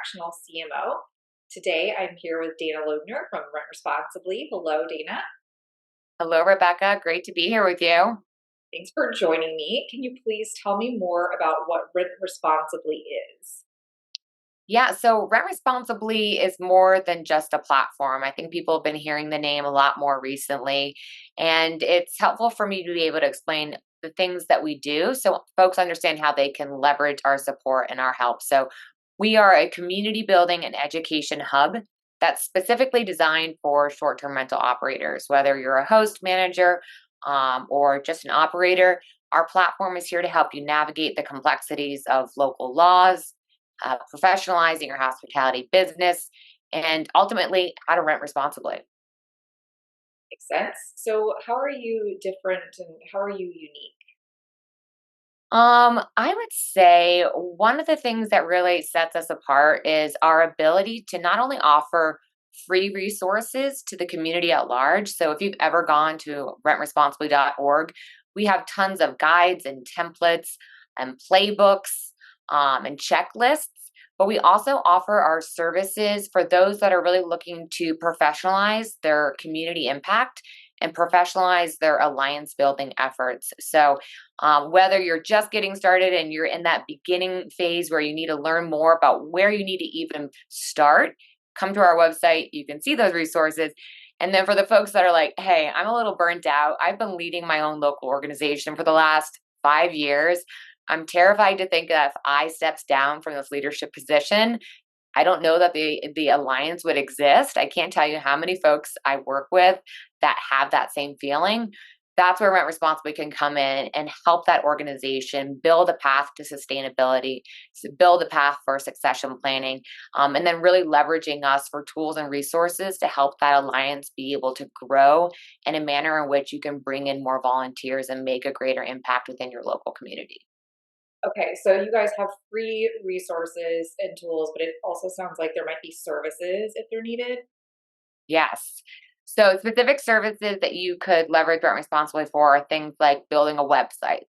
fractional CMO. Today, I'm here with Dana Loebner from Rent Responsibly. Hello, Dana. Hello, Rebecca. Great to be here with you. Thanks for joining me. Can you please tell me more about what Rent Responsibly is? Yeah, so Rent Responsibly is more than just a platform. I think people have been hearing the name a lot more recently, and it's helpful for me to be able to explain the things that we do so folks understand how they can leverage our support and our help. So, we are a community building and education hub that's specifically designed for short term rental operators, whether you're a host manager or just an operator. Our platform is here to help you navigate the complexities of local laws, professionalizing your hospitality business, and ultimately how to rent responsibly. Makes sense. So, how are you different and how are you unique? I would say one of the things that really sets us apart is our ability to not only offer free resources to the community at large. So if you've ever gone to rentresponsibly.org, we have tons of guides and templates and playbooks and checklists. But we also offer our services for those that are really looking to professionalize their community impact and professionalize their alliance building efforts. So whether you're just getting started and you're in that beginning phase where you need to learn more about where you need to even start, come to our website. You can see those resources. And then for the folks that are like, hey, I'm a little burnt out, I've been leading my own local organization for the last 5 years. I'm terrified to think that if I stepped down from this leadership position, I don't know that the alliance would exist. I can't tell you how many folks I work with that have that same feeling. That's where Rent Responsibly can come in and help that organization build a path to sustainability, build a path for succession planning, and then really leveraging us for tools and resources to help that alliance be able to grow in a manner in which you can bring in more volunteers and make a greater impact within your local community. Okay, so you guys have free resources and tools, but it also sounds like there might be services if they're needed. Yes. So specific services that you could leverage Rent Responsibly for are things like building a website.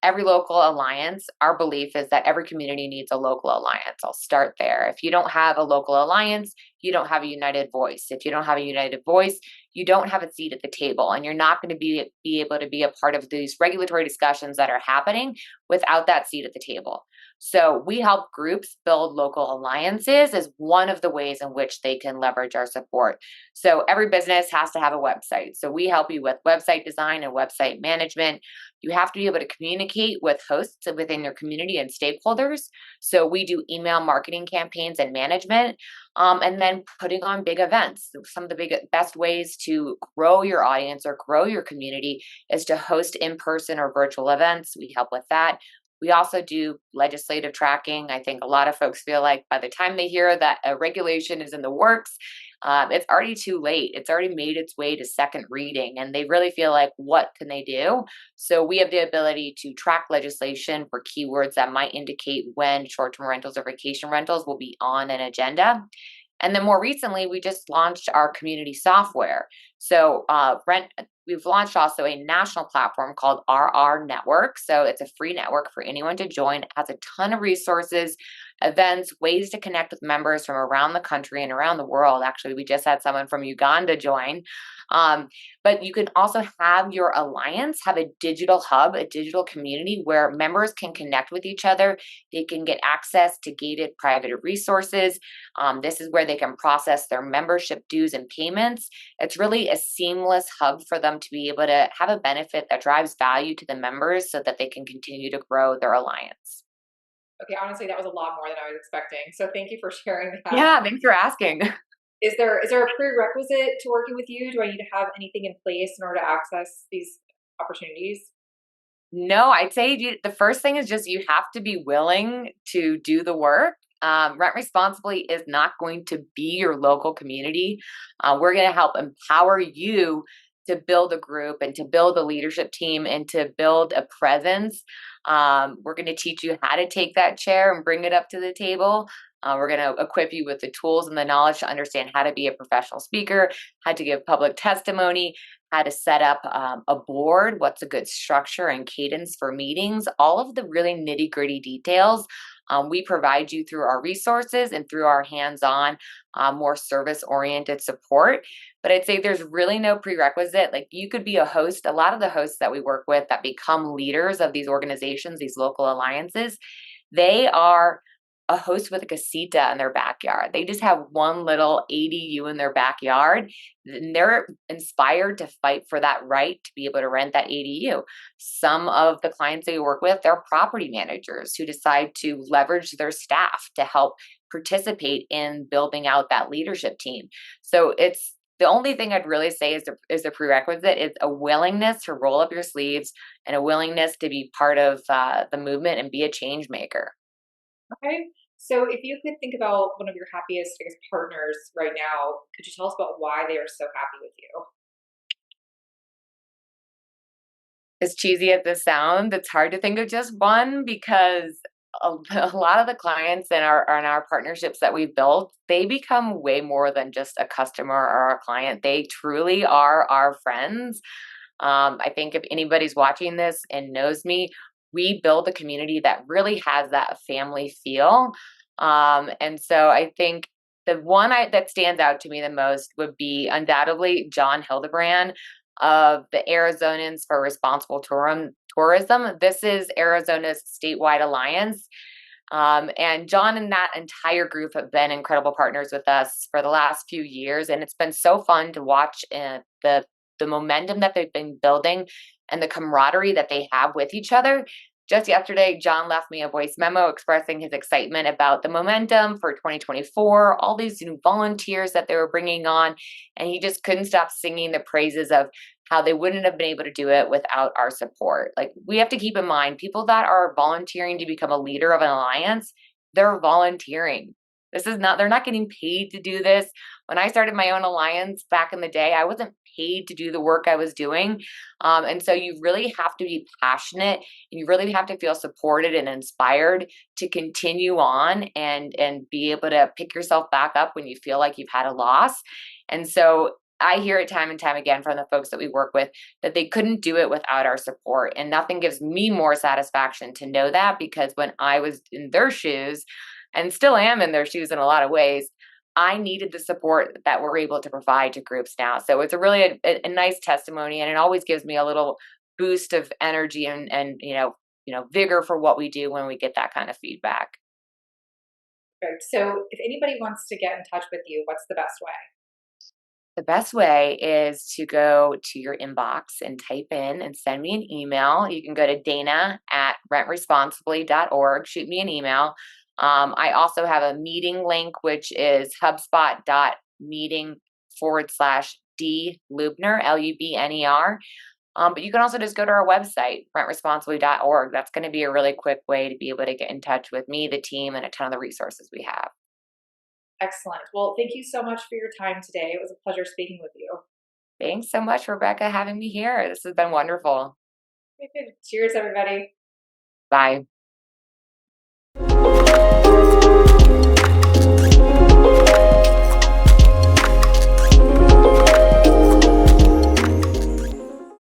Every local alliance, our belief is that every community needs a local alliance. I'll start there. If you don't have a local alliance, you don't have a united voice. If you don't have a united voice, you don't have a seat at the table, and you're not going to be able to be a part of these regulatory discussions that are happening without that seat at the table. So we help groups build local alliances as one of the ways in which they can leverage our support. So every business has to have a website. So we help you with website design and website management. You have to be able to communicate with hosts within your community and stakeholders. So we do email marketing campaigns and management, and then putting on big events. Some of the best ways to grow your audience or grow your community is to host in-person or virtual events. We help with that. We also do legislative tracking. I think a lot of folks feel like by the time they hear that a regulation is in the works, it's already too late. It's already made its way to second reading, and they really feel like, what can they do? So we have the ability to track legislation for keywords that might indicate when short-term rentals or vacation rentals will be on an agenda. And then more recently, we just launched our community software. So we've launched also a national platform called RR Network. So it's a free network for anyone to join. It has a ton of resources, events, ways to connect with members from around the country and around the world. Actually, we just had someone from Uganda join. Um, but you can also have your alliance have a digital hub, a digital community where members can connect with each other. They can get access to gated private resources. This is where they can process their membership dues and payments. It's really a seamless hub for them to be able to have a benefit that drives value to the members so that they can continue to grow their alliance. Okay, honestly, that was a lot more than I was expecting. So thank you for sharing that. Yeah, thanks for asking. Is there a prerequisite to working with you? Do I need to have anything in place in order to access these opportunities? No, I'd say the first thing is just you have to be willing to do the work. Rent Responsibly is not going to be your local community. We're going to help empower you to build a group and to build a leadership team and to build a presence. We're going to teach you how to take that chair and bring it up to the table. We're going to equip you with the tools and the knowledge to understand how to be a professional speaker, how to give public testimony, how to set up a board, what's a good structure and cadence for meetings, all of the really nitty gritty details We provide you through our resources and through our hands-on, more service-oriented support. But I'd say there's really no prerequisite. Like you could be a host. A lot of the hosts that we work with that become leaders of these organizations, these local alliances, they are a host with a casita in their backyard. They just have one little ADU in their backyard, and they're inspired to fight for that right to be able to rent that ADU. Some of the clients that we work with, they're property managers who decide to leverage their staff to help participate in building out that leadership team. So it's the only thing I'd really say is a prerequisite is a willingness to roll up your sleeves and a willingness to be part of the movement and be a change maker. Okay. So if you could think about one of your happiest, I guess, partners right now, could you tell us about why they are so happy with you? As cheesy as this sounds, it's hard to think of just one because a, a lot of the clients and our partnerships that we've built, they become way more than just a customer or a client. They truly are our friends. I think if anybody's watching this and knows me, we build a community that really has that family feel. And so I think the that stands out to me the most would be undoubtedly John Hildebrand of the Arizonans for Responsible Tourism. This is Arizona's statewide alliance. And John and that entire group have been incredible partners with us for the last few years, and it's been so fun to watch the momentum that they've been building and the camaraderie that they have with each other. Just yesterday, John left me a voice memo expressing his excitement about the momentum for 2024, all these new volunteers that they were bringing on, and he just couldn't stop singing the praises of how they wouldn't have been able to do it without our support. Like, we have to keep in mind, people that are volunteering to become a leader of an alliance, they're volunteering. This is not, they're not getting paid to do this. When I started my own alliance back in the day, I wasn't paid to do the work I was doing. And so you really have to be passionate. You really have to feel supported and inspired to continue on and be able to pick yourself back up when you feel like you've had a loss. And so I hear it time and time again from the folks that we work with that they couldn't do it without our support. And nothing gives me more satisfaction to know that, because when I was in their shoes and still am in their shoes in a lot of ways, I needed the support that we're able to provide to groups now. So it's a really a nice testimony, and it always gives me a little boost of energy and vigor for what we do when we get that kind of feedback. Right. So if anybody wants to get in touch with you, what's the best way? The best way is to go to your inbox and type in and send me an email. You can go to dana@rentresponsibly.org, shoot me an email. I also have a meeting link, which is hubspot.meeting/D Lubner, Lubner. But you can also just go to our website, rentresponsibly.org. That's going to be a really quick way to be able to get in touch with me, the team, and a ton of the resources we have. Excellent. Well, thank you so much for your time today. It was a pleasure speaking with you. Thanks so much, Rebecca, having me here. This has been wonderful. Okay, good. Cheers, everybody. Bye.